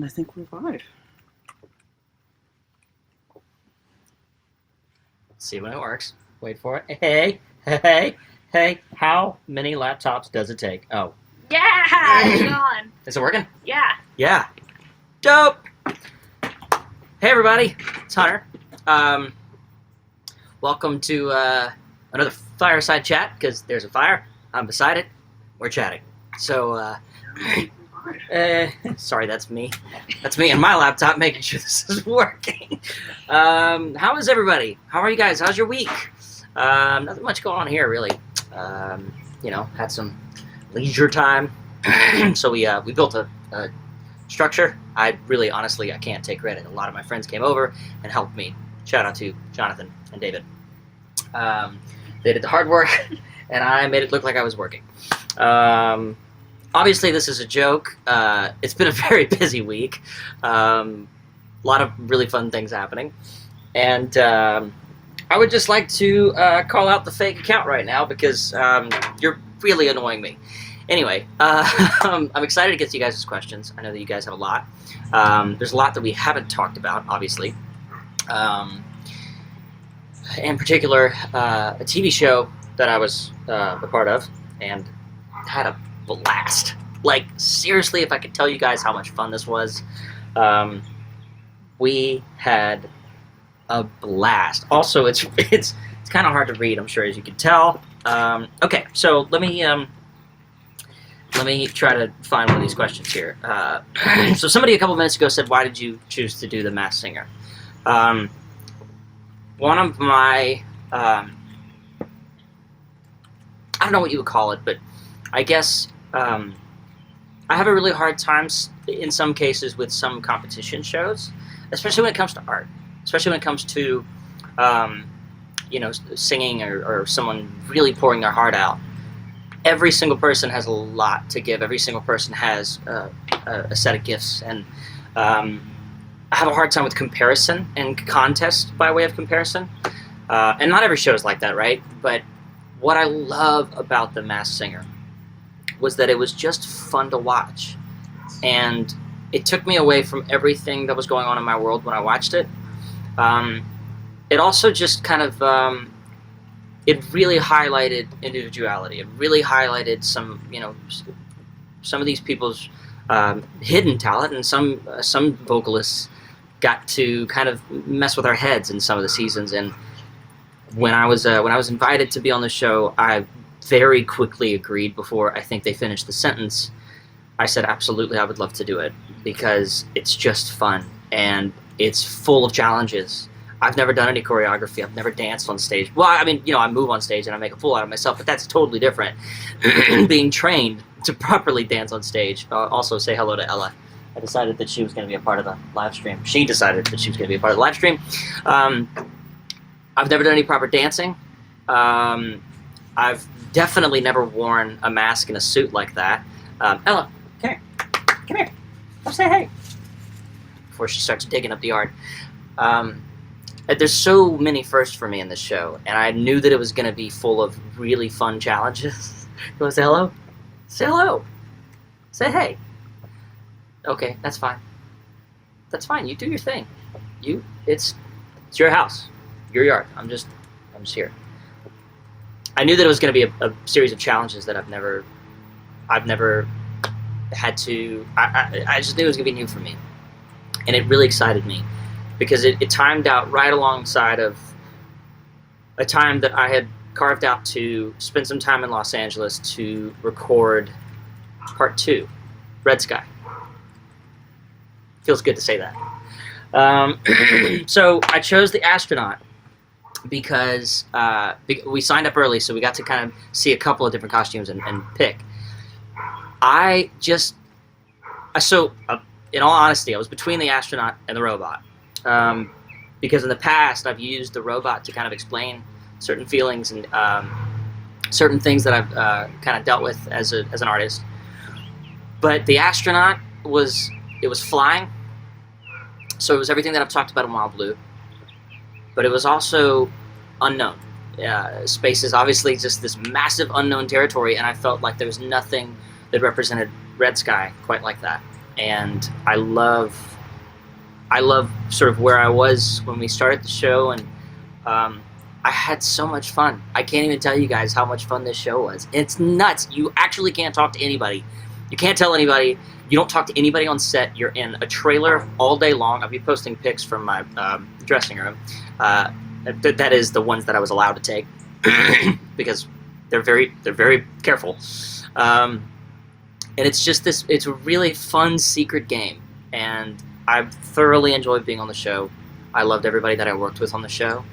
I think we're live. Let's see when it works. Wait for it. Hey. How many laptops does it take? Oh. Yeah! It's on. Is it working? Yeah. Yeah. Dope! Hey, everybody. It's Hunter. Welcome to another fireside chat, because there's a fire. I'm beside it. We're chatting. So, sorry, that's me. That's me and my laptop making sure this is working. How is everybody? How are you guys? How's your week? Nothing much going on here, really. Had some leisure time. So we built a structure. Honestly, I can't take credit. A lot of my friends came over and helped me. Shout out to Jonathan and David. They did the hard work, and I made it look like I was working. Obviously, this is a joke. It's been a very busy week. A lot of really fun things happening. And I would just like to call out the fake account right now, because you're really annoying me. Anyway, I'm excited to get to you guys' questions. I know that you guys have a lot. There's a lot that we haven't talked about, obviously. In particular, a TV show that I was a part of and had a blast. Like, seriously, if I could tell you guys how much fun this was, we had a blast. Also, it's kind of hard to read, I'm sure, as you can tell. Okay, so let me try to find one of these questions here. So somebody a couple minutes ago said, "Why did you choose to do The Masked Singer?" One of my I don't know what you would call it, but I guess I have a really hard time in some cases with some competition shows, especially when it comes to art, especially when it comes to singing or someone really pouring their heart out. Every single person has a lot to give. Every single person has a set of gifts, and I have a hard time with comparison and contest by way of comparison. And not every show is like that, right? But what I love about The Masked Singer was that it was just fun to watch. And it took me away from everything that was going on in my world when I watched it. It also just kind of, it really highlighted individuality. It really highlighted some of these people's hidden talent, and some vocalists got to kind of mess with our heads in some of the seasons. And when I was invited to be on the show, I very quickly agreed before I think they finished the sentence. I said, absolutely, I would love to do it, because it's just fun and it's full of challenges. I've never done any choreography. I've never danced on stage. Well, I mean, I move on stage and I make a fool out of myself, but that's totally different. Being trained to properly dance on stage. Also, say hello to Ella. I decided that she was going to be a part of the live stream. She decided that she was going to be a part of the live stream. I've never done any proper dancing. I've definitely never worn a mask and a suit like that. Ella, come here. Come here. Come say hey. Before she starts digging up the yard. There's so many firsts for me in this show, and I knew that it was going to be full of really fun challenges. You want to say hello? Say hello. Say hey. Okay, that's fine. That's fine. You do your thing. It's your house, your yard. I'm just here. I knew that it was going to be a series of challenges that I've never had to. I just knew it was going to be new for me, and it really excited me, because it timed out right alongside of a time that I had carved out to spend some time in Los Angeles to record part 2, Red Sky. Feels good to say that. So I chose the Astronaut because we signed up early, so we got to kind of see a couple of different costumes and pick. In all honesty, I was between the Astronaut and the robot. Because in the past, I've used the robot to kind of explain certain feelings and certain things that I've kind of dealt with as an artist. But the Astronaut was flying, so it was everything that I've talked about in Wild Blue. But it was also unknown. Space is obviously just this massive unknown territory, and I felt like there was nothing that represented Red Sky quite like that. and I love sort of where I was when we started the show, and I had so much fun. I can't even tell you guys how much fun this show was. It's nuts. You actually can't talk to anybody. You can't tell anybody. You don't talk to anybody on set. You're in a trailer all day long. I'll be posting pics from my dressing room. That is the ones that I was allowed to take because they're very careful. And it's just this. It's a really fun secret game, and I've thoroughly enjoyed being on the show. I loved everybody that I worked with on the show.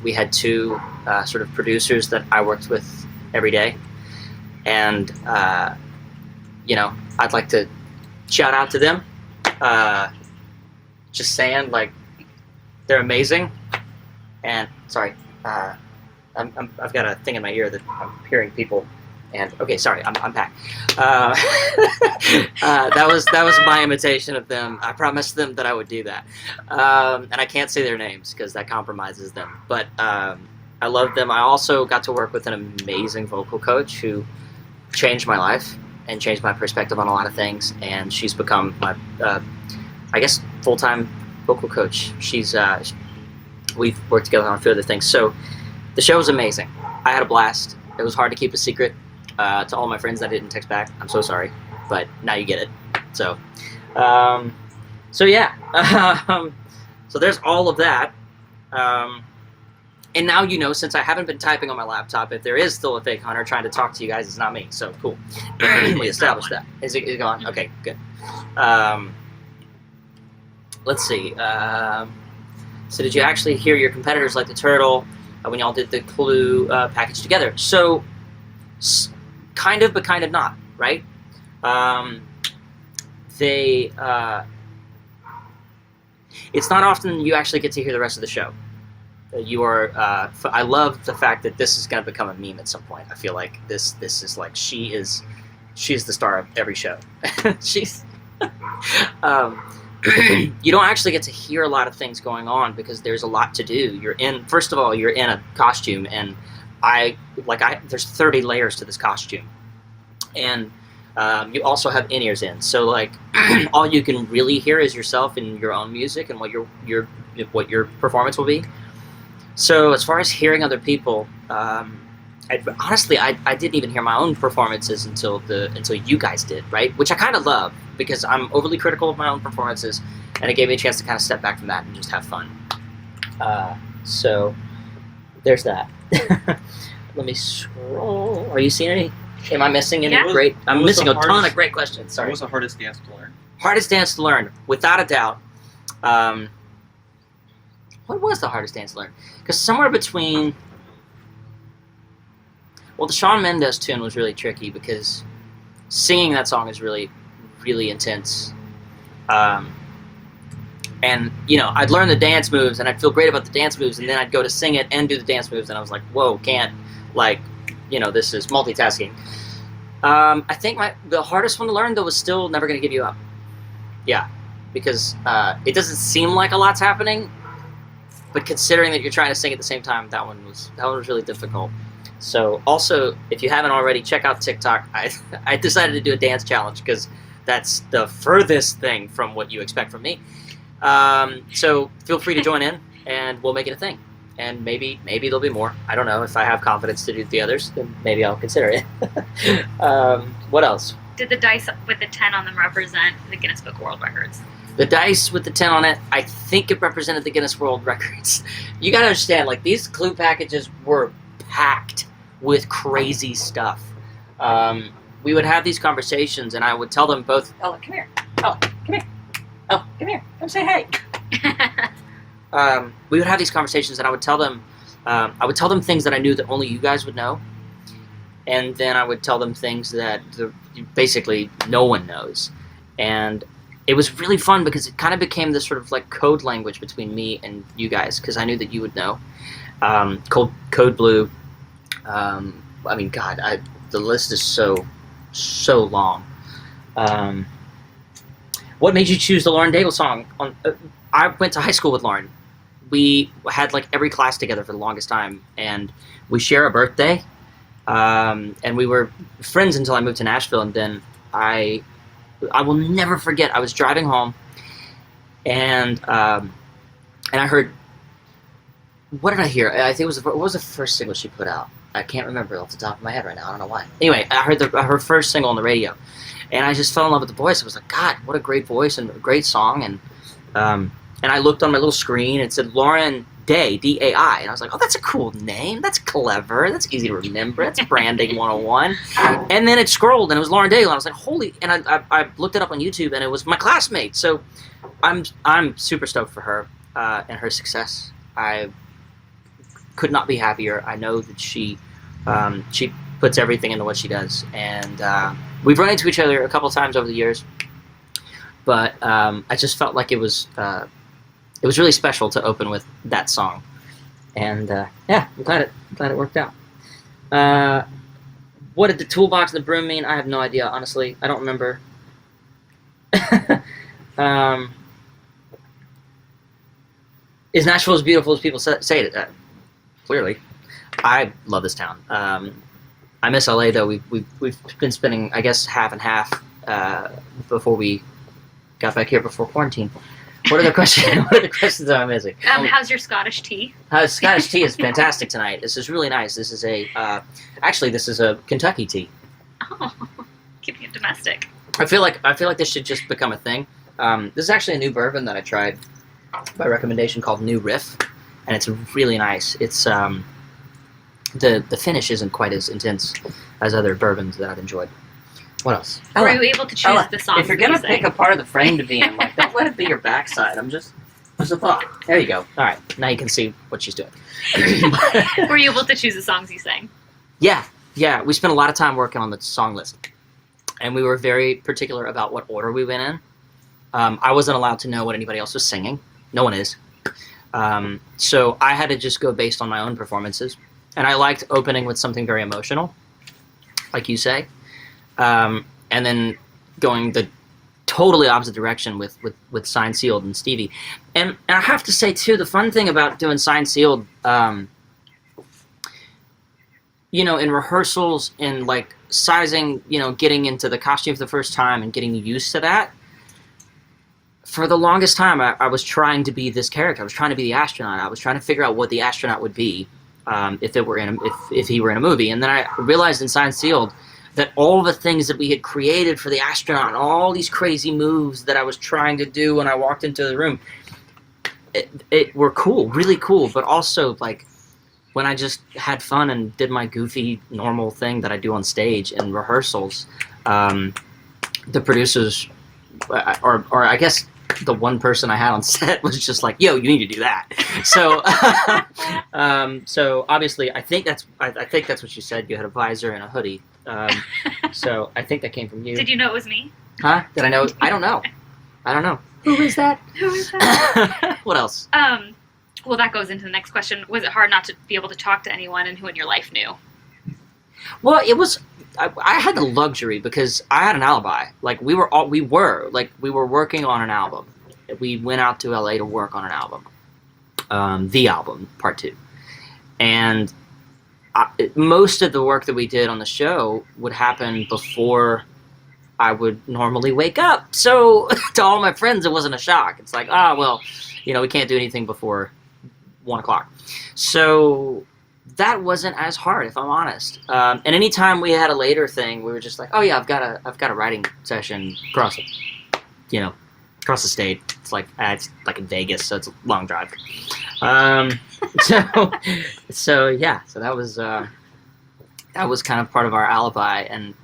We had two sort of producers that I worked with every day, and I'd like to shout out to them. Just saying, like, they're amazing. And sorry, I've got a thing in my ear that I'm hearing people. And okay, sorry, I'm back. That was my imitation of them. I promised them that I would do that, and I can't say their names because that compromises them. But I love them. I also got to work with an amazing vocal coach who changed my life and changed my perspective on a lot of things. And she's become my, I guess, full-time vocal coach. We've worked together on a few other things. So the show was amazing. I had a blast. It was hard to keep a secret. To all my friends that didn't text back, I'm so sorry, but now you get it. So yeah. So there's all of that. And now you know, since I haven't been typing on my laptop, if there is still a fake hunter trying to talk to you guys, it's not me. So cool. We established that. Is it gone? Okay, good. Let's see. So did you actually hear your competitors like the Turtle when y'all did the Clue package together? So kind of, but kind of not, right? It's not often you actually get to hear the rest of the show. I love the fact that this is going to become a meme at some point. I feel like this is like she's the star of every show. She's you don't actually get to hear a lot of things going on because there's a lot to do. First of all, you're in a costume, and there's 30 layers to this costume, and you also have in-ears in. So like, all you can really hear is yourself and your own music and what your performance will be. So as far as hearing other people, honestly, I didn't even hear my own performances until you guys did, right? Which I kind of love because I'm overly critical of my own performances, and it gave me a chance to kind of step back from that and just have fun. So there's that. Let me scroll. Are you seeing any? Am I missing any great? I'm missing a ton of great questions. Sorry. What was the hardest dance to learn? Hardest dance to learn, without a doubt. What was the hardest dance to learn? Because somewhere between. Well, the Shawn Mendes tune was really tricky because singing that song is really, really intense. And, I'd learn the dance moves, and I'd feel great about the dance moves, and then I'd go to sing it and do the dance moves, and I was like, whoa, can't, this is multitasking. I think the hardest one to learn, though, was still Never Gonna Give You Up. Yeah, because it doesn't seem like a lot's happening, but considering that you're trying to sing at the same time, that one was really difficult. So, also, if you haven't already, check out TikTok. I decided to do a dance challenge because that's the furthest thing from what you expect from me. So feel free to join in, and we'll make it a thing. And maybe there'll be more. I don't know. If I have confidence to do the others, then maybe I'll consider it. What else? Did the dice with the 10 on them represent the Guinness Book of World Records? The dice with the 10 on it, I think it represented the Guinness World Records. You gotta understand, like, these Clue packages were packed with crazy stuff. We would have these conversations, and I would tell them both, "Oh, come here. Oh, come here. Oh, come here. Come say hey." We would have these conversations, and I would tell them things that I knew that only you guys would know, and then I would tell them things that basically no one knows. And it was really fun because it kind of became this sort of like code language between me and you guys, because I knew that you would know. Code Blue. I mean, God, the list is so long. What made you choose the Lauren Daigle song? I went to high school with Lauren. We had like every class together for the longest time, and we share a birthday. And we were friends until I moved to Nashville, and then I I will never forget. I was driving home, and I heard. What did I hear? I think it was what was the first single she put out? I can't remember off the top of my head right now. I don't know why. Anyway, I heard her first single on the radio, and I just fell in love with the voice. I was like, God, what a great voice and a great song. And I looked on my little screen. It said Lauren Day, D-A-I, and I was like, oh, that's a cool name. That's clever. That's easy to remember. That's branding 101. And then it scrolled, and it was Lauren Day, and I was like, holy! And I looked it up on YouTube, and it was my classmate. So I'm super stoked for her and her success. I could not be happier. I know that she puts everything into what she does, and we've run into each other a couple times over the years. But I just felt like it was really special to open with that song, and yeah, I'm glad it worked out. What did the toolbox and the broom mean? I have no idea, honestly. I don't remember. Is Nashville as beautiful as people say it? Clearly, I love this town. I miss LA though. We've been spending, I guess, half and half before we got back here before quarantine. What are the questions? What are the questions that I'm missing? How's your Scottish tea? Scottish tea is fantastic tonight. This is really nice. This is actually this is a Kentucky tea. Oh, keeping it domestic. I feel like this should just become a thing. This is actually a new bourbon that I tried by recommendation called New Riff, and it's really nice. It's the finish isn't quite as intense as other bourbons that I've enjoyed. What else? Were you able to choose the songs? If you're gonna pick a part of the frame to be in, like, don't let it be your backside. Just a thought. There you go. All right, now you can see what she's doing. Were you able to choose the songs you sang? Yeah. We spent a lot of time working on the song list, and we were very particular about what order we went in. I wasn't allowed to know what anybody else was singing. No one is. So I had to just go based on my own performances, and I liked opening with something very emotional, like you say. And then going the totally opposite direction with Signed, Sealed, and Stevie. And I have to say, too, the fun thing about doing Signed, Sealed, in rehearsals and, like, sizing, getting into the costume for the first time and getting used to that, for the longest time, I was trying to be this character. I was trying to be the astronaut. I was trying to figure out what the astronaut would be if he were in a movie. And then I realized in Signed, Sealed that all the things that we had created for the astronaut, and all these crazy moves that I was trying to do when I walked into the room, it were cool, really cool, but also, like, when I just had fun and did my goofy, normal thing that I do on stage in rehearsals, the producers, or I guess the one person I had on set was just like, "Yo, you need to do that." So, so obviously, I think that's what you said. You had a visor and a hoodie. So I think that came from you. Did you know it was me? Huh? Did I know? I don't know. Who is that? What else? Well, that goes into the next question. Was it hard not to be able to talk to anyone and who in your life knew? Well, it was. I had the luxury because I had an alibi. Like, we were working on an album. We went out to LA to work on an album, the album, part 2, and most of the work that we did on the show would happen before I would normally wake up. So to all my friends, it wasn't a shock. It's like, we can't do anything before 1 o'clock. So that wasn't as hard, if I'm honest. And anytime we had a later thing, we were just like, oh yeah, I've got a writing session across the state. It's like in Vegas, so it's a long drive. So that was kind of part of our alibi, and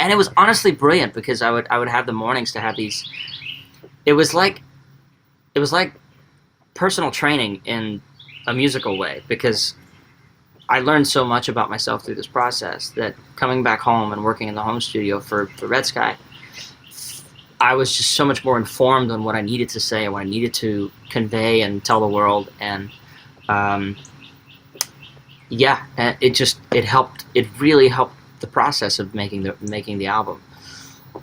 it was honestly brilliant because I would have the mornings to have these. It was like personal training in a musical way, because I learned so much about myself through this process that coming back home and working in the home studio for Red Sky, I was just so much more informed on what I needed to say and what I needed to convey and tell the world. And and it helped. It really helped the process of making the album.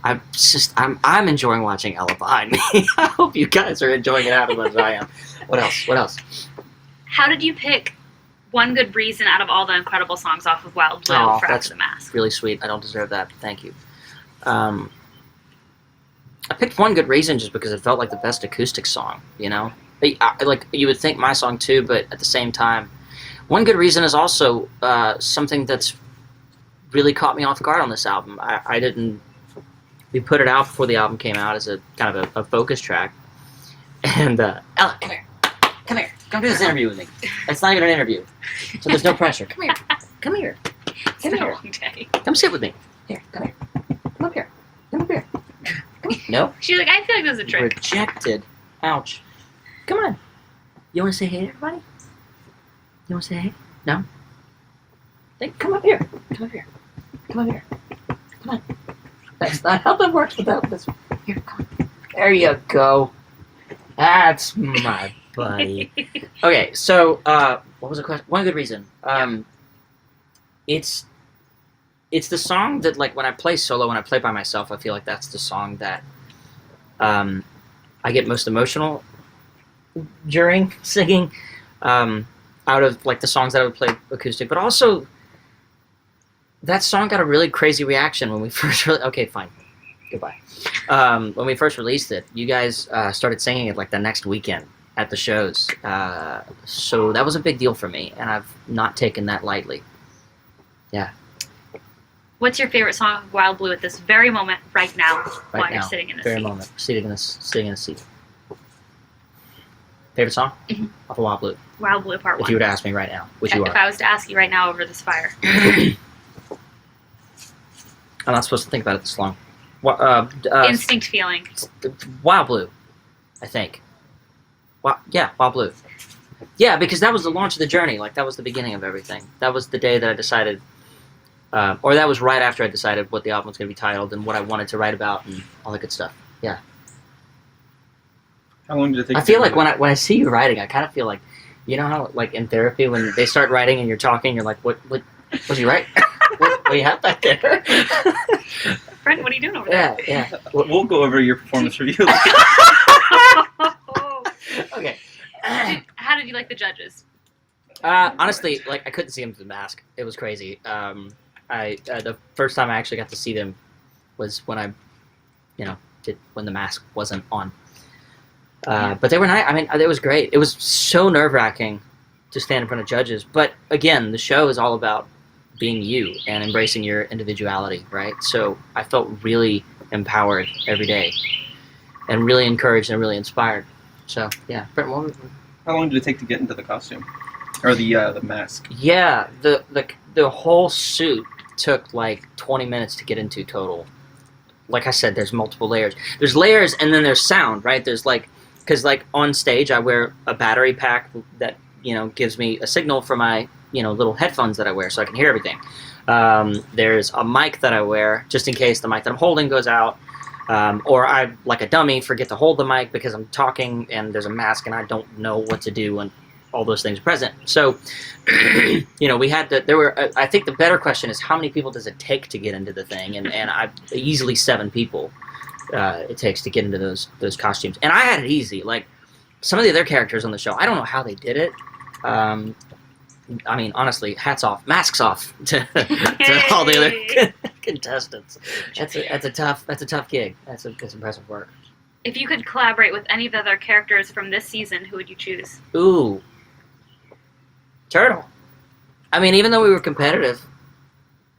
I'm enjoying watching Ella behind me. I hope you guys are enjoying it as much as I am. What else? How did you pick one good reason out of all the incredible songs off of Wild Blue for After the Mask? Really sweet. I don't deserve that. Thank you. I picked One Good Reason just because it felt like the best acoustic song, you know? Like, you would think my song too, but at the same time, One Good Reason is also something that's really caught me off guard on this album. I didn't... We put it out before the album came out as a kind of a focus track. And, Ella, come here. Come here. Come do this interview with me. It's not even an interview. So there's no pressure. Come here. Come here. It's been a long day. Come sit with me. Here, come here. Come up here. Come up here. No? She's like, I feel like there's a trick. Rejected. Ouch. Come on. You want to say hey to everybody? You want to say hey? No? Then come up here. Come up here. Come up here. Come on. That's not how that works without this. Here, come on. There you go. That's my buddy. Okay, so, what was the question? One Good Reason. It's the song that, like, when I play solo, when I play by myself, I feel like that's the song that I get most emotional during singing, out of, like, the songs that I would play acoustic. But also, that song got a really crazy reaction when we first... Okay, fine. Goodbye. When we first released it, you guys started singing it, like, the next weekend at the shows. So that was a big deal for me, and I've not taken that lightly. Yeah. What's your favorite song of Wild Blue at this very moment, right now, while Right you're now, sitting in a very seat? moment, sitting in a seat. Favorite song? Mhm. Off of Wild Blue. Wild Blue Part If 1. you were to ask me right now, which you If are. I was to ask you right now over this fire. I'm not supposed to think about it this long. Instinct feeling. Wild Blue, I think. Wild Blue. Yeah, because that was the launch of the journey. Like, that was the beginning of everything. That was the day that I decided, or that was right after I decided what the album was going to be titled and what I wanted to write about and all that good stuff. Yeah. How long did it take? I feel like when I see you writing, I kind of feel like, you know how, like, in therapy, when they start writing and you're talking, you're like, what did you write? what do you have back there? Brent, what are you doing over there? Yeah. We'll go over your performance review. Okay. How did you like the judges? Honestly, like, I couldn't see them through the mask. It was crazy. The first time I actually got to see them was when I, when the mask wasn't on. But they were nice. I mean, it was great. It was so nerve-wracking to stand in front of judges. But again, the show is all about being you and embracing your individuality, right? So I felt really empowered every day and really encouraged and really inspired. So, yeah. Brent, How long did it take to get into the costume? Or the mask? Yeah, the whole suit took like 20 minutes to get into total. Like I said, there's multiple layers. There's layers and then there's sound, right? There's like, because like on stage I wear a battery pack that, gives me a signal for my, little headphones that I wear so I can hear everything. There's a mic that I wear just in case the mic that I'm holding goes out. Or I, like a dummy, forget to hold the mic because I'm talking and there's a mask and I don't know what to do when all those things are present. So, we had to, I think the better question is how many people does it take to get into the thing? And easily 7 people it takes to get into those costumes. And I had it easy. Like, some of the other characters on the show, I don't know how they did it. I mean, honestly, hats off, masks off to all the other contestants. That's a tough gig. That's impressive work. If you could collaborate with any of the other characters from this season, who would you choose? Ooh, Turtle. I mean, even though we were competitive,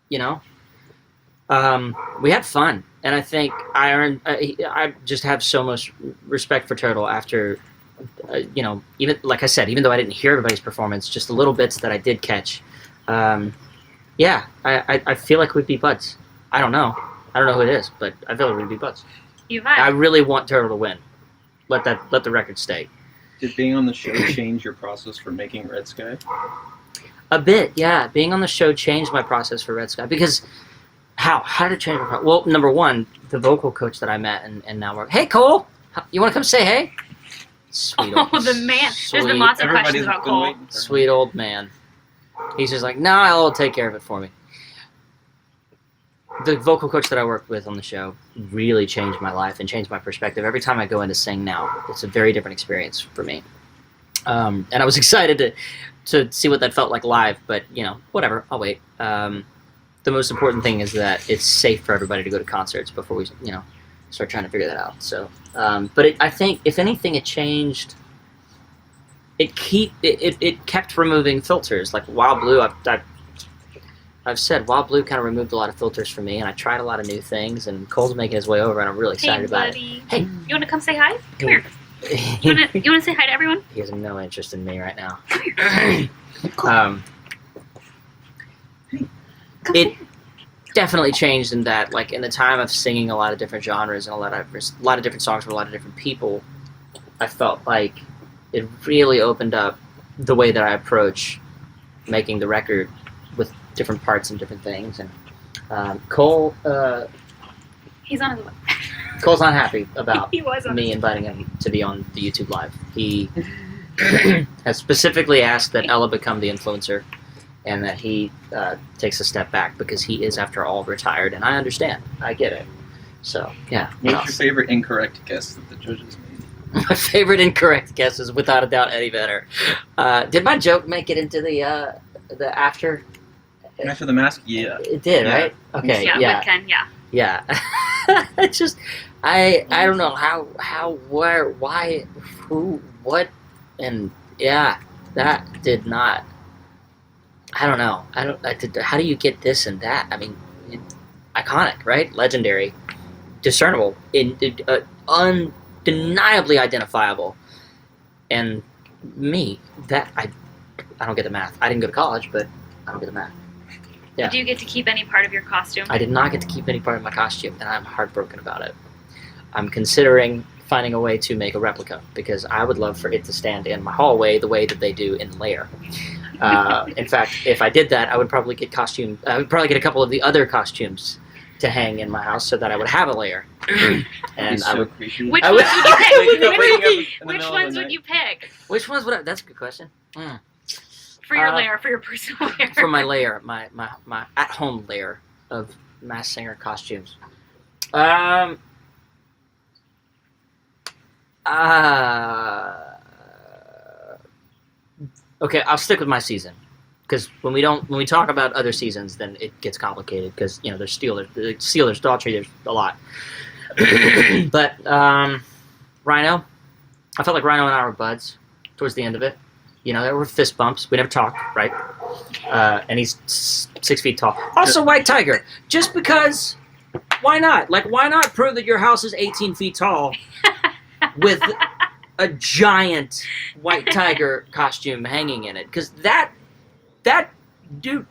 we had fun, and I think I just have so much respect for Turtle after. Even like I said, even though I didn't hear everybody's performance, just the little bits that I did catch, I feel like we'd be buds. I don't know who it is, but I feel like we'd be buds. I really want Turtle to win. Let the record stay. Did being on the show change your process for making Red Sky? A bit, yeah. Being on the show changed my process for Red Sky because how did it change my process? Well, number one, the vocal coach that I met and now we're, hey Cole, you want to come say hey? Sweet the man. There's been lots of questions about Cole. Sweet old man. He's just like, no, I'll take care of it for me. The vocal coach that I worked with on the show really changed my life and changed my perspective. Every time I go in to sing now, it's a very different experience for me. And I was excited to see what that felt like live, but, whatever, I'll wait. The most important thing is that it's safe for everybody to go to concerts before we, start trying to figure that out. So, but I think if anything, it changed. It kept removing filters. Like Wild Blue, I've said Wild Blue kind of removed a lot of filters for me, and I tried a lot of new things. And Cole's making his way over, and I'm really excited about it. Hey, you want to come say hi? Come here. You want to say hi to everyone? He has no interest in me right now. It definitely changed in that, like, in the time of singing a lot of different genres and a lot of different songs from a lot of different people, I felt like it really opened up the way that I approach making the record with different parts and different things. And Cole, he's on his way. Cole's not happy about He was on me inviting him to be on the YouTube Live. He has specifically asked that Ella become the influencer and that he takes a step back because he is, after all, retired. And I understand. I get it. So, yeah. What's your favorite incorrect guess that the judges made? My favorite incorrect guess is, without a doubt, Eddie Vedder. Did my joke make it into the after? After the mask, yeah. It did, Yeah. right? Okay, Yeah, with Ken, yeah. Yeah. It's just, I don't know how, where, why, who, what, and yeah, that did not, I don't know. How do you get this and that? I mean, iconic, right? Legendary, discernible, undeniably identifiable. And me, that, I don't get the math. I didn't go to college, but I don't get the math. Yeah. Did you get to keep any part of your costume? I did not get to keep any part of my costume, and I'm heartbroken about it. I'm considering finding a way to make a replica, because I would love for it to stand in my hallway the way that they do in Lair. In fact, if I did that, I would probably get a couple of the other costumes to hang in my house so that I would have a Lair. And so I would. creepy. Which I ones would- would you pick? Waking up in the Which middle of ones the would night. you pick? Which ones would I? That's a good question. For your lair, for your personal lair. For my lair, my at-home lair of Masked Singer costumes. Okay, I'll stick with my season, because when we talk about other seasons, then it gets complicated, because there's Steelers, Daughtry, there's a lot. But Rhino, I felt like Rhino and I were buds towards the end of it. There were fist bumps. We never talked, right? And he's 6 feet tall. Also, White Tiger. Just because, why not? Like, why not prove that your house is 18 feet tall with a giant White Tiger costume hanging in it? Because that dude,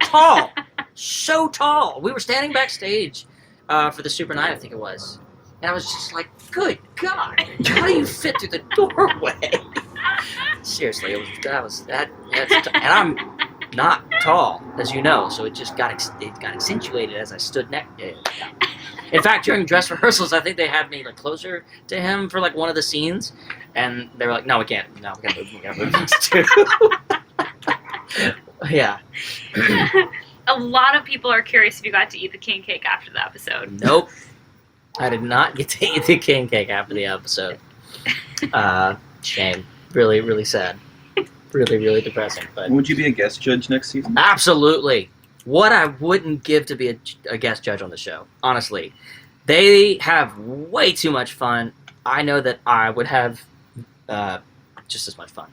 tall, so tall. We were standing backstage for the Super 9, I think it was. And I was just like, good God, how do you fit through the doorway? Seriously, and I'm not tall, as you know, so it just got accentuated as I stood next to him. In fact, during dress rehearsals, I think they had me closer to him for one of the scenes, and they were like, "No, we can't. No, we gotta move these two." Yeah. A lot of people are curious if you got to eat the king cake after the episode. Nope, I did not get to eat the king cake after the episode. Shame. Really, really sad. Really, really depressing. But Would you be a guest judge next season? absolutely. What I wouldn't give to be a guest judge on the show, honestly. They have way too much fun. I know that I would have just as much fun.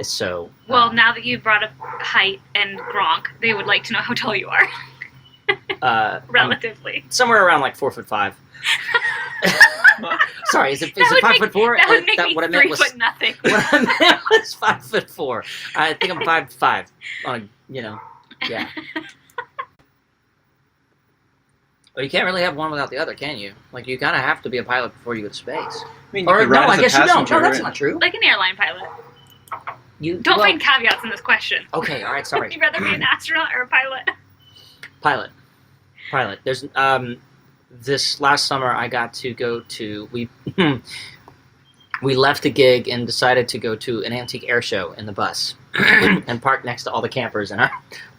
So. Well, now that you brought up height and Gronk, they would like to know how tall you are. Relatively. Somewhere around 4'5". Sorry, is it 5'4"? That would make me what I meant 3 was, foot nothing. What I meant was 5'4". I think I'm 5'5". Yeah. Well, you can't really have one without the other, can you? You kind of have to be a pilot before you go to space. I mean, Or could no, ride as I a guess you don't. passenger No, that's and- not true. Like an airline pilot. You Don't find caveats in this question. Okay, all right, sorry. Would you rather be an astronaut or a pilot? Pilot. There's this last summer I got to go to we left a gig and decided to go to an antique air show in the bus and parked next to all the campers in a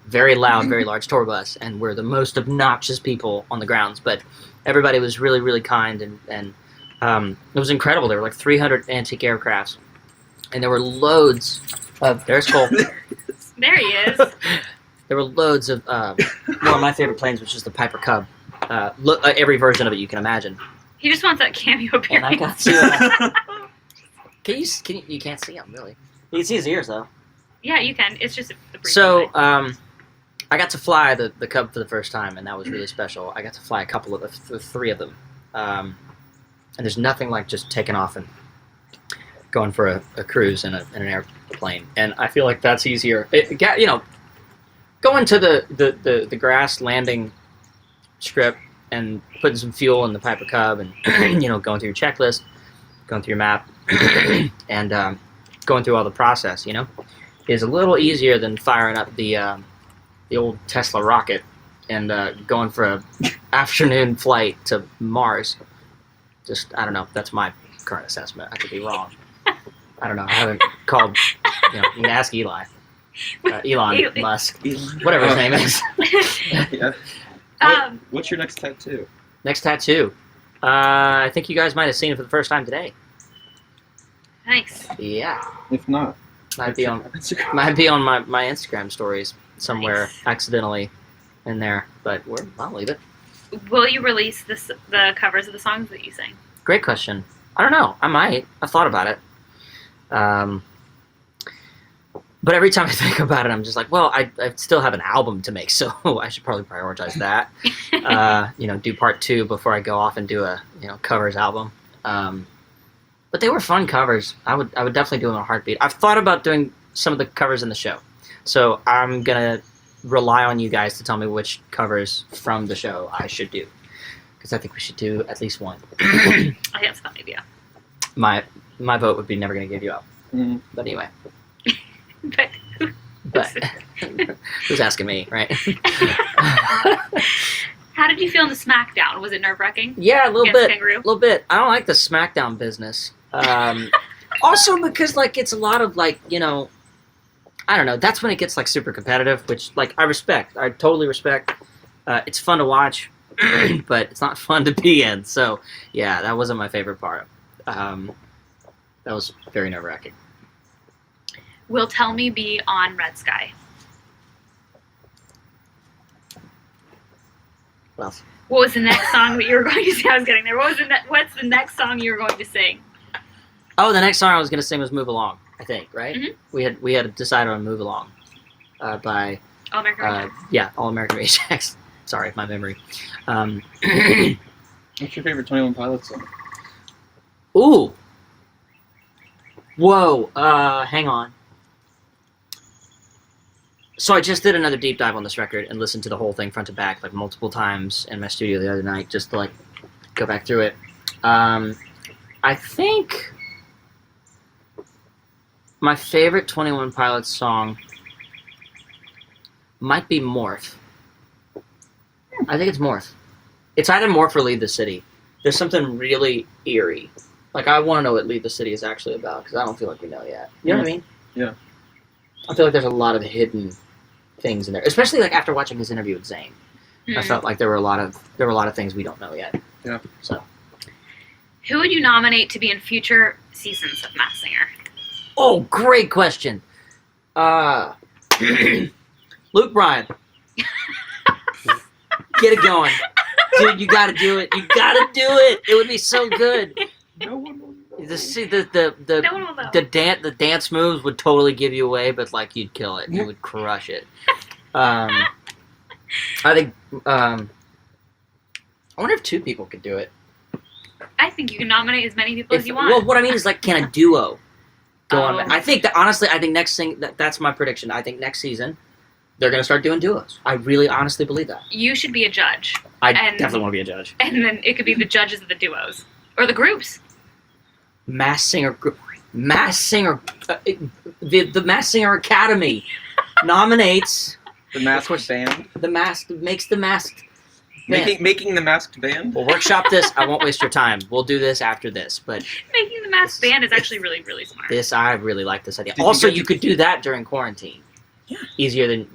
very loud, very large tour bus, and we're the most obnoxious people on the grounds, but everybody was really, really kind, and it was incredible. There were 300 antique aircrafts, and there were loads of, there's Cole. There he is. There were loads of one of my favorite planes, which is the Piper Cub. every version of it you can imagine. He just wants that cameo And I appearance. got to. You can't see him really. You can see his ears though. Yeah, you can. It's just a brief So moment. I got to fly the Cub for the first time, and that was really special. I got to fly a couple of three of them, and there's nothing like just taking off and going for a cruise in an airplane. And I feel like that's easier. Going to the grass landing strip and putting some fuel in the Piper Cub, and going through your checklist, going through your map, and going through all the process, is a little easier than firing up the old Tesla rocket and going for a afternoon flight to Mars. Just, I don't know. That's my current assessment. I could be wrong. I don't know. I haven't called. You can ask Eli, Elon Musk, whatever his name is. Yeah. What's your next tattoo? Next tattoo. I think you guys might have seen it for the first time today. Nice. Yeah. If not, might be on my Instagram stories somewhere accidentally in there, but I'll leave it. Will you release the covers of the songs that you sing? Great question. I don't know. I might. I've thought about it. But every time I think about it, I'm just like, well, I still have an album to make, so I should probably prioritize that. Do part 2 before I go off and do a covers album. But they were fun covers. I would definitely do them in a heartbeat. I've thought about doing some of the covers in the show, so I'm gonna rely on you guys to tell me which covers from the show I should do, because I think we should do at least one. I think that's a fun idea. My vote would be never gonna give you up. Mm-hmm. But anyway. But who's asking me, right? how did you feel in the SmackDown? Was it nerve-wracking? Yeah, a little Against bit. Kangaroo? A little bit. I don't like the SmackDown business. Also because it's a lot of I don't know. That's when it gets super competitive, which I respect. I totally respect. It's fun to watch, but it's not fun to be in. So yeah, that wasn't my favorite part. That was very nerve-wracking. Will Tell Me be on Red Sky? Well, what was the next song that you were going to sing? I was getting there. What's the next song you were going to sing? Oh, the next song I was going to sing was "Move Along." I think, right? Mm-hmm. We had decided on "Move Along" by All American Rejects. Yeah, All American Rejects. Sorry, my memory. What's your favorite 21 Pilots song? Ooh. Whoa. Hang on. So I just did another deep dive on this record and listened to the whole thing front to back multiple times in my studio the other night just to go back through it. I think my favorite 21 Pilots song might be Morph. I think it's Morph. It's either Morph or Leave the City. There's something really eerie. I want to know what Leave the City is actually about, because I don't feel like we know yet. You know what I mean? Yeah. I feel like there's a lot of hidden things in there, especially after watching his interview with Zayn. I felt like there were a lot of things we don't know yet. Yeah. So, who would you nominate to be in future seasons of Masked Singer? oh, great question. Luke Bryan. Get it going. Dude, you gotta do it. You gotta do it. It would be so good. No one will know. No one will know. The dance moves would totally give you away, but you'd kill it. You would crush it. I think I wonder if 2 people could do it. I think you can nominate as many people as you want. Well, what I mean is can a duo go on? Oh. I think that honestly, that's my prediction. I think next season they're gonna start doing duos. I really honestly believe that. You should be a judge. I definitely want to be a judge. And then it could be the judges of the duos. Or the groups. Masked Singer, the Masked Singer Academy nominates The Masked Band. makes the masked band. Making the Masked Band. We'll workshop this. I won't waste your time. We'll do this after this. But Making the Masked Band is actually really, really smart. I really like this idea. Did you Also, get you to- could do that during quarantine. Yeah. Easier than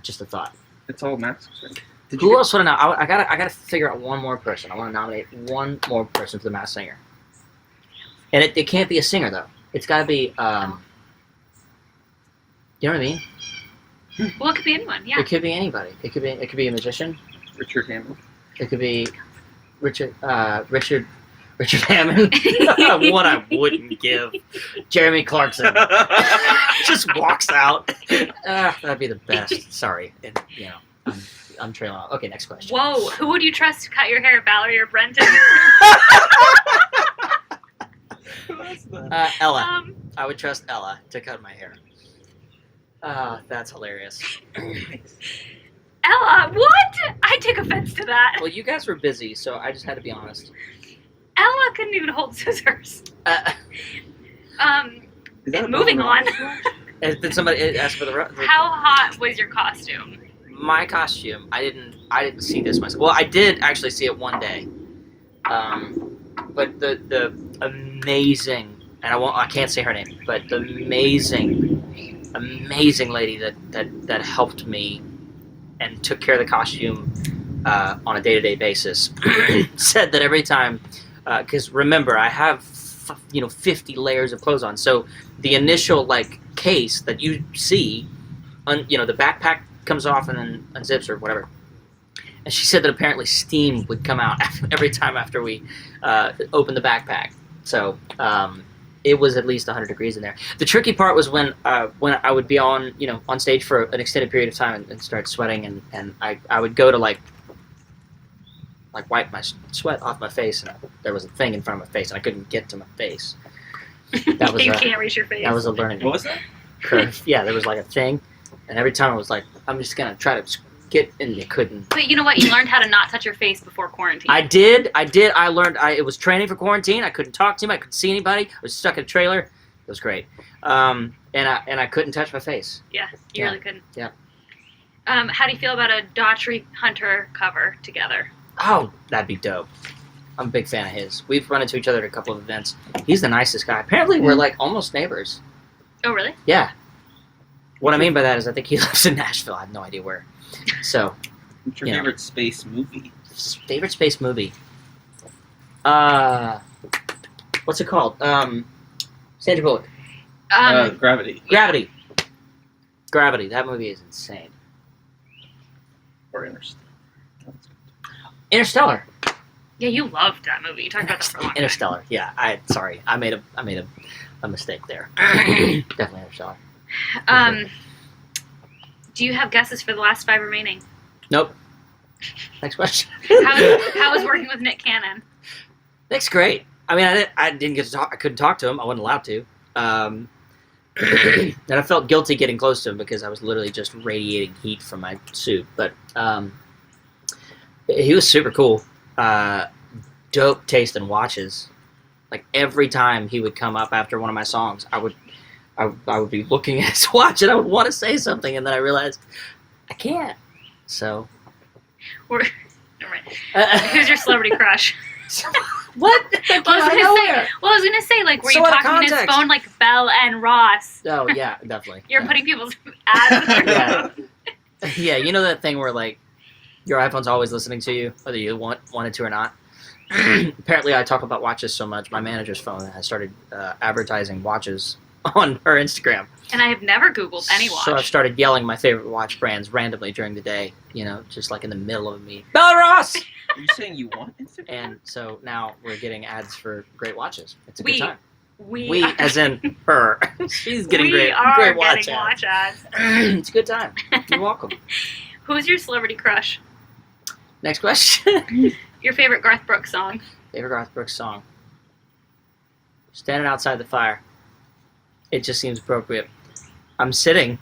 just a thought. It's all Masked. Who else would I know? I gotta figure out one more person. I want to nominate one more person for the Masked Singer. And it can't be a singer though. It's got to be. You know what I mean? Well, it could be anyone, yeah. It could be anybody. It could be a magician. Richard Hammond. It could be Richard Hammond. What I wouldn't give. Jeremy Clarkson just walks out. That'd be the best. Sorry, I'm trailing off. Okay, next question. Whoa, who would you trust to cut your hair, Valerie or Brenton? Ella. I would trust Ella to cut my hair. That's hilarious. Ella, what? I take offense to that. Well, you guys were busy, so I just had to be honest. Ella couldn't even hold scissors. Moving on. Did somebody ask for the How hot was your costume? My costume? I didn't see this myself. Well, I did actually see it one day. But the amazing, and I can't say her name, but the amazing lady that helped me and took care of the costume on a day-to-day basis said that every time, because remember I have 50 layers of clothes on, so the initial case that you see, the backpack comes off and then unzips or whatever. And she said that apparently steam would come out every time after we opened the backpack. So it was at least 100 degrees in there. The tricky part was when I would be on stage for an extended period of time and start sweating, and I would go to wipe my sweat off my face, and there was a thing in front of my face, and I couldn't get to my face. That was you can't reach your face. That was a learning What was that? curve. Yeah, there was a thing, and every time I was I'm just gonna try to get, and you couldn't. But you know what? You learned how to not touch your face before quarantine. I did. I learned. It was training for quarantine. I couldn't talk to him. I couldn't see anybody. I was stuck in a trailer. It was great. And I couldn't touch my face. Yeah, you really couldn't. Yeah. How do you feel about a Daughtry Hunter cover together? Oh, that'd be dope. I'm a big fan of his. We've run into each other at a couple of events. He's the nicest guy. Apparently, we're almost neighbors. Oh, really? Yeah. What I mean by that is I think he lives in Nashville. I have no idea where. So. What's your favorite space movie? Favorite space movie? What's it called? Sandra Bullock. Gravity. Gravity. That movie is insane. Or Interstellar. Interstellar. Yeah, you loved that movie. You talked about that for a long time. Interstellar. Yeah. I made a mistake there. Definitely Interstellar. Do you have guesses for the last 5 remaining? Nope. Next question. How was working with Nick Cannon? Nick's great. I mean, I didn't get to talk. I couldn't talk to him. I wasn't allowed to. And I felt guilty getting close to him because I was literally just radiating heat from my suit. But he was super cool. Dope taste in watches. Every time he would come up after one of my songs, I would be looking at his watch and I would want to say something, and then I realized I can't. So. Never mind. Who's your celebrity crush? What? I was gonna say, were you talking on his phone like Belle and Ross? Oh yeah, definitely. You're putting people's ads in their phone. Yeah, you know that thing where your iPhone's always listening to you, whether you wanted to or not. Apparently, I talk about watches so much. My manager's phone has started advertising watches on her Instagram. And I have never Googled any watch. So I've started yelling my favorite watch brands randomly during the day. Just in the middle of me. Bella Ross. Are you saying you want Instagram? And so now we're getting ads for great watches. It's a good time. We as in her. She's getting great watch ads. It's a good time. You're welcome. Who's your celebrity crush? Next question. Your favorite Garth Brooks song? Favorite Garth Brooks song? Standing outside the fire. It just seems appropriate. I'm sitting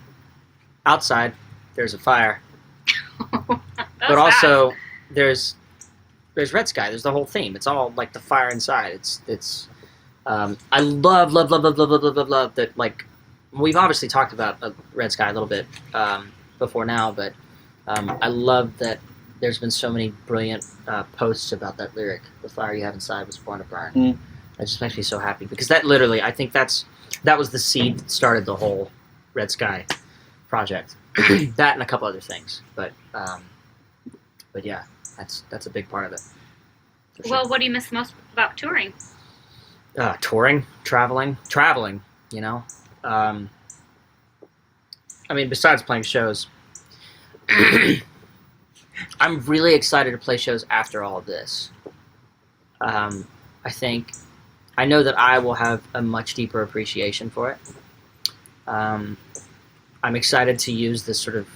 outside. There's a fire. But also, there's Red Sky. There's the whole theme. It's all the fire inside. It's. I love that. We've obviously talked about Red Sky a little bit before now, but I love that there's been so many brilliant posts about that lyric. The fire you have inside was born to burn. Mm. That just makes me so happy because that literally, I think that was the seed that started the whole Red Sky project. That and a couple other things, but yeah, that's a big part of it. Sure. Well, what do you miss most about touring? Touring, traveling. I mean, besides playing shows, I'm really excited to play shows after all of this. I know that I will have a much deeper appreciation for it. I'm excited to use this sort of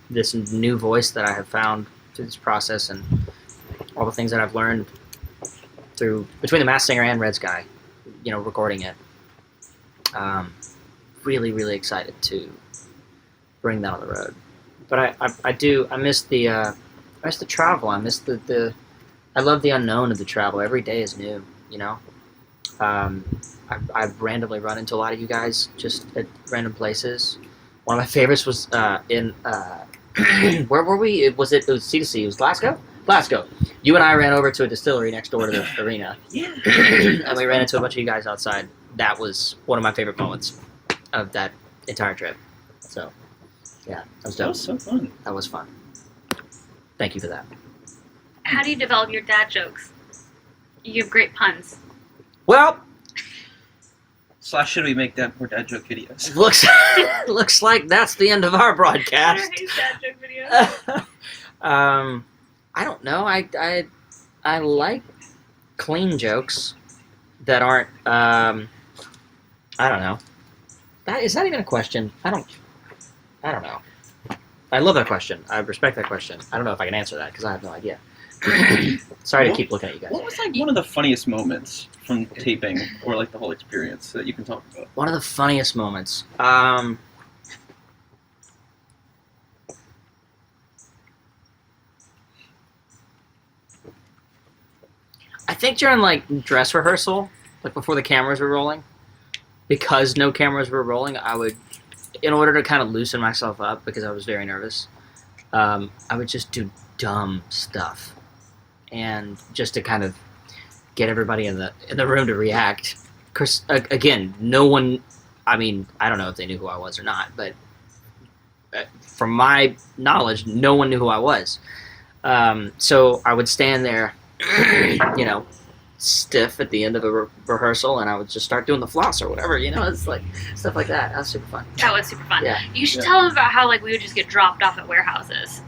this new voice that I have found through this process and all the things that I've learned between the Masked Singer and Red Sky, recording it. Really, really excited to bring that on the road. But I miss the travel. I miss I love the unknown of the travel. Every day is new, I've randomly run into a lot of you guys just at random places. One of my favorites was in where were we? It was C2C. It was Glasgow. Glasgow. You and I ran over to a distillery next door to the arena. Yeah. And we ran into a bunch of you guys outside. That was one of my favorite moments of that entire trip. So, yeah, that was dope. That was so fun. That was fun. Thank you for that. How do you develop your dad jokes? You have great puns. Well, / should we make more dad joke videos? looks like that's the end of our broadcast. Dad joke videos. I don't know. I like clean jokes that aren't. I don't know. Is that even a question? I don't know. I love that question. I respect that question. I don't know if I can answer that because I have no idea. Sorry to keep looking at you guys. What was one of the funniest moments from taping or the whole experience that you can talk about? One of the funniest moments. I think during dress rehearsal, before the cameras were rolling, because no cameras were rolling, I would, in order to kind of loosen myself up because I was very nervous, I would just do dumb stuff, and just to kind of get everybody in the room to react. Because again, no one. I mean, I don't know if they knew who I was or not, but from my knowledge, no one knew who I was. So I would stand there, stiff at the end of a rehearsal, and I would just start doing the floss or whatever, it's stuff like that. That was super fun. That was super fun. Yeah. You should tell them about how we would just get dropped off at warehouses,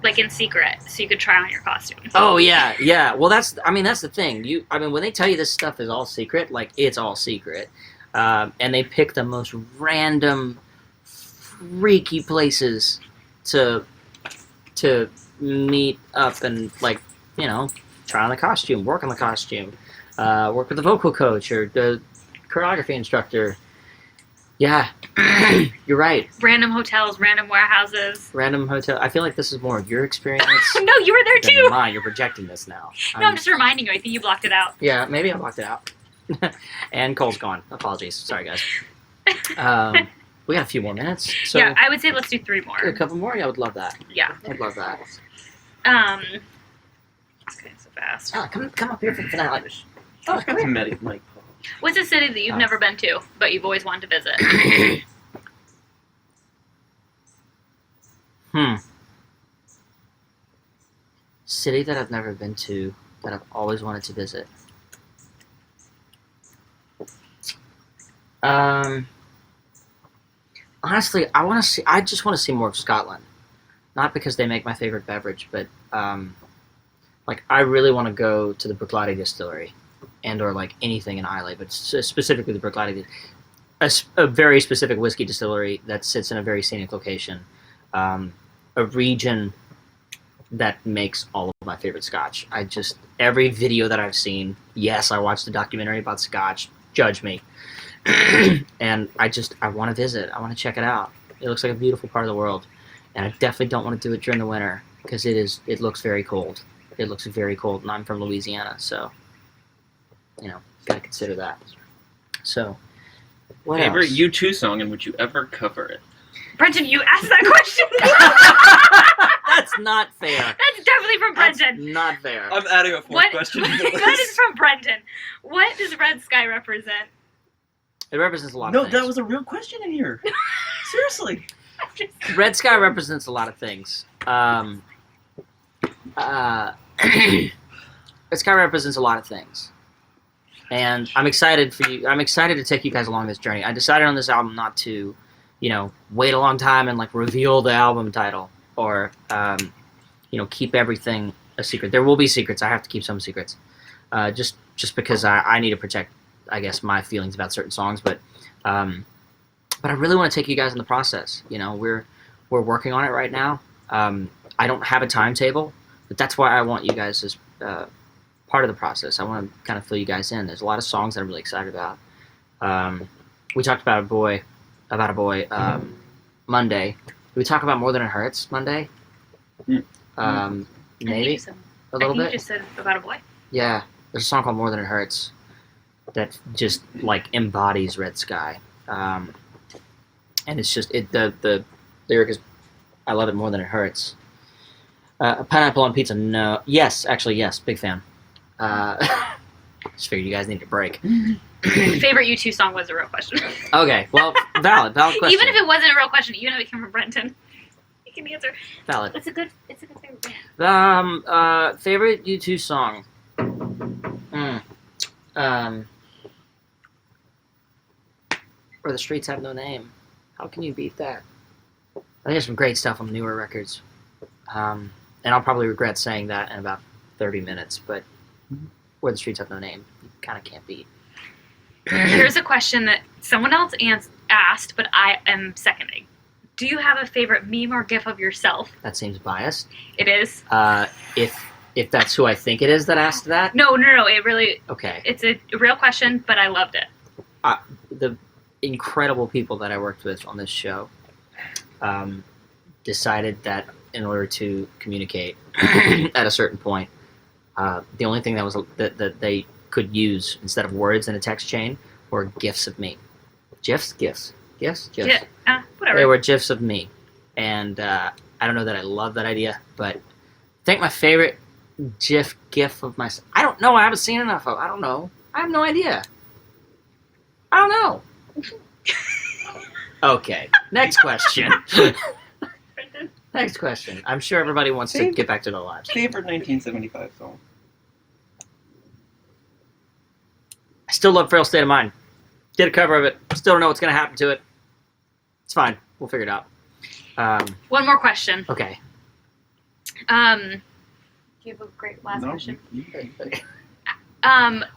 in secret, so you could try on your costume. Oh yeah. Well, that's the thing. When they tell you this stuff is all secret, it's all secret, and they pick the most random, freaky places to meet up and try on the costume, work on the costume, work with the vocal coach or the choreography instructor. Yeah, you're right. Random hotels, random warehouses. Random hotel. I feel like this is more of your experience. No, you were there than too. mine. You're projecting this now. No, I'm just reminding you. I think you blocked it out. Yeah, maybe I blocked it out. And Cole's gone. Apologies. Sorry, guys. We got a few more minutes. So yeah, I would say let's do 3 more. A couple more? Yeah, I would love that. Yeah. I'd love that. It's going so fast. Oh, come up here for the finale. Oh, come here. What's a city that you've never been to, but you've always wanted to visit? City that I've never been to, that I've always wanted to visit. Honestly, I just want to see more of Scotland. Not because they make my favorite beverage, but I really want to go to the Bruichladdich distillery, and or anything in Islay, but specifically the Bruichladdich, a very specific whiskey distillery that sits in a very scenic location, a region that makes all of my favorite Scotch. Every video that I've seen, yes, I watched the documentary about Scotch. Judge me. And I want to visit. I want to check it out. It looks like a beautiful part of the world, and I definitely don't want to do it during the winter because it looks very cold. It looks very cold, and I'm from Louisiana, so gotta consider that. So, what Favorite else? U2 song, and would you ever cover it? Brenton, you asked that question. That's not fair. That's definitely from Brenton. That's not fair. I'm adding a fourth question to the list. That is from Brenton. What does Red Sky represent? It represents a lot of No, things. that was a real question in here. Seriously. Red Sky represents a lot of things. Red Sky represents a lot of things. And I'm excited for you. I'm excited to take you guys along this journey. I decided on this album not to, wait a long time and reveal the album title or keep everything a secret. There will be secrets. I have to keep some secrets, just because I need to protect, I guess, my feelings about certain songs. But I really want to take you guys in the process. We're working on it right now. I don't have a timetable, but that's why I want you guys as part of the process. I want to kind of fill you guys in. There's a lot of songs that I'm really excited about. We talked about a boy Monday. Did we talk about More Than It Hurts Monday? Maybe a little bit. You just said about a boy. Yeah, there's a song called More Than It Hurts that just like embodies Red Sky, and it's just the lyric is, I love it more than it hurts. Pineapple on pizza, no. Yes, actually, yes, big fan. Just figured you guys need a break. Favorite U2 song was a real question. Okay, well, valid question. Even if it wasn't a real question, even if it came from Brenton, you can answer. Valid. It's a good favorite band. Favorite U2 song. Where the Streets Have No Name. How can you beat that? I think there's some great stuff on the newer records. And I'll probably regret saying that in about 30 minutes, but Where the Streets Have No Name, you kind of can't beat. Here's a question that someone else asked, but I am seconding. Do you have a favorite meme or GIF of yourself? That seems biased. It is. If that's who I think it is that asked that. No. It really. Okay. It's a real question, but I loved it. The incredible people that I worked with on this show decided that in order to communicate at a certain point, the only thing that they could use instead of words in a text chain were GIFs of me. GIFs. Yeah, whatever. They were GIFs of me, and I don't know that I love that idea, but I think my favorite GIF of myself. I don't know. I haven't seen enough of. I don't know. I have no idea. I don't know. Okay. Next question. Next question. I'm sure everybody wants to get back to their lives. Favorite 1975 song? I still love Frail State of Mind. Did a cover of it. Still don't know what's going to happen to it. It's fine. We'll figure it out. One more question. Okay. Do you have a great last question?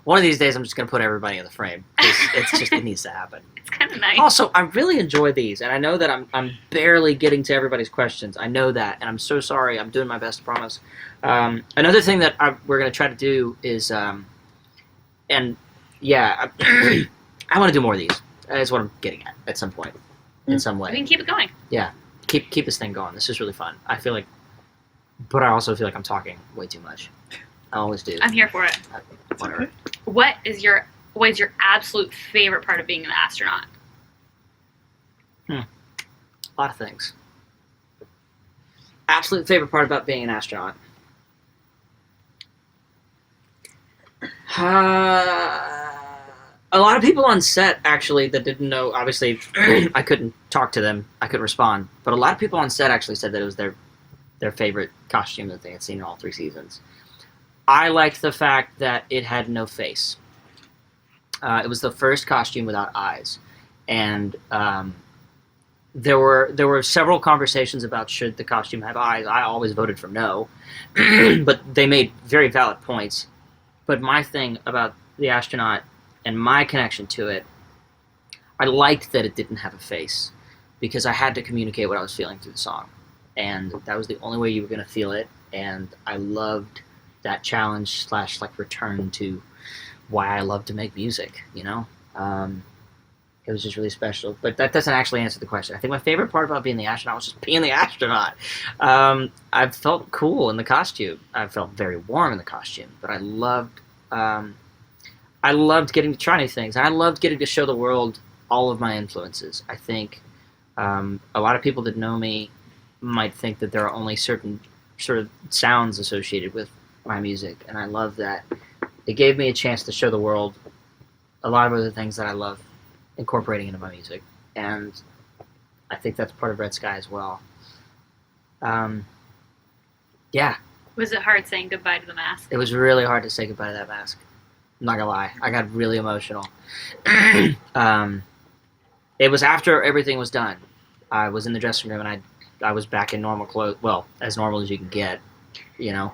One of these days, I'm just going to put everybody in the frame. It needs to happen. It's kind of nice. Also, I really enjoy these, and I know that I'm barely getting to everybody's questions. I know that, and I'm so sorry. I'm doing my best, I promise. Another thing that we're going to try to do is, I want to do more of these. That's what I'm getting at some point, in some way. We can keep it going. Yeah, keep this thing going. This is really fun. I feel like, but I also feel like I'm talking way too much. I always do. I'm here for it. Whatever. What is your absolute favorite part of being an astronaut? A lot of things. Absolute favorite part about being an astronaut. A lot of people on set, actually, that didn't know, obviously, I couldn't talk to them, I couldn't respond, but a lot of people on set actually said that it was their favorite costume that they had seen in all 3 seasons. I liked the fact that it had no face. It was the first costume without eyes, and there were several conversations about should the costume have eyes. I always voted for no, but they made very valid points. But my thing about the astronaut and my connection to it, I liked that it didn't have a face because I had to communicate what I was feeling through the song, and that was the only way you were going to feel it. And I loved that challenge / like return to why I love to make music, you know? It was just really special. But that doesn't actually answer the question. I think my favorite part about being the astronaut was just being the astronaut. I felt cool in the costume. I felt very warm in the costume. But I loved getting to try new things. And I loved getting to show the world all of my influences. I think a lot of people that know me might think that there are only certain sort of sounds associated with my music, and I love that. It gave me a chance to show the world a lot of other things that I love incorporating into my music, and I think that's part of Red Sky as well. Yeah. Was it hard saying goodbye to the mask? It was really hard to say goodbye to that mask. I'm not gonna lie. I got really emotional. It was after everything was done. I was in the dressing room, and I was back in normal clothes. Well, as normal as you can get. you know.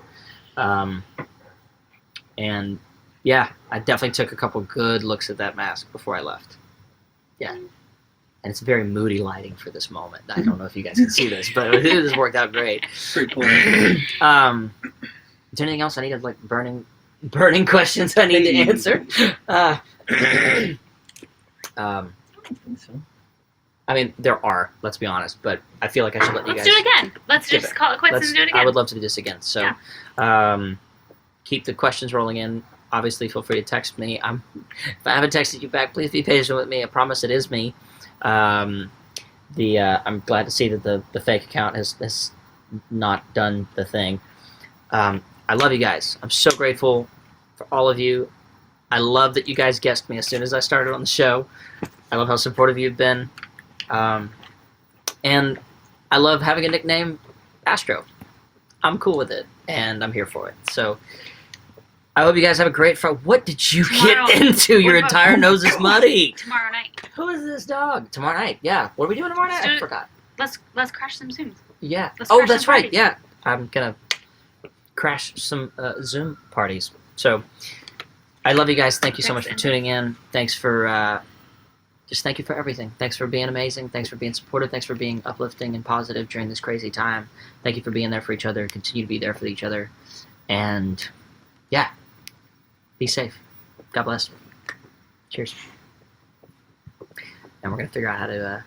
And yeah, I definitely took a couple good looks at that mask before I left. Yeah. And it's very moody lighting for this moment. I don't know if you guys can see this, but it has worked out great. Pretty cool. Is there anything else I need to, like, burning questions I need to answer? I don't think so. I mean, there are, let's be honest, but I feel like I should let you Let's guys... do it again. Let's skip just it. call it quits and do it again. I would love to do this again. So keep the questions rolling in. Obviously, feel free to text me. If I haven't texted you back, please be patient with me. I promise it is me. I'm glad to see that the fake account has not done the thing. I love you guys. I'm so grateful for all of you. I love that you guys guessed me as soon as I started on the show. I love how supportive you've been. And I love having a nickname, Astro. I'm cool with it, and I'm here for it. So I hope you guys have a great Friday. What did you Tomorrow. get into? Your entire nose is muddy. Tomorrow night. Who is this dog? Tomorrow night, yeah. What are we doing tomorrow night? Let's do I it. forgot. Let's crash some Zooms. Yeah. Let's Oh, crash that's some right. parties. Yeah. I'm gonna crash some Zoom parties. So I love you guys. Thank you so much Thanks, for Andy. tuning in. Thanks for just thank you for everything. Thanks for being amazing. Thanks for being supportive. Thanks for being uplifting and positive during this crazy time. Thank you for being there for each other. Continue to be there for each other. And yeah, be safe. God bless. Cheers. And we're gonna figure out how to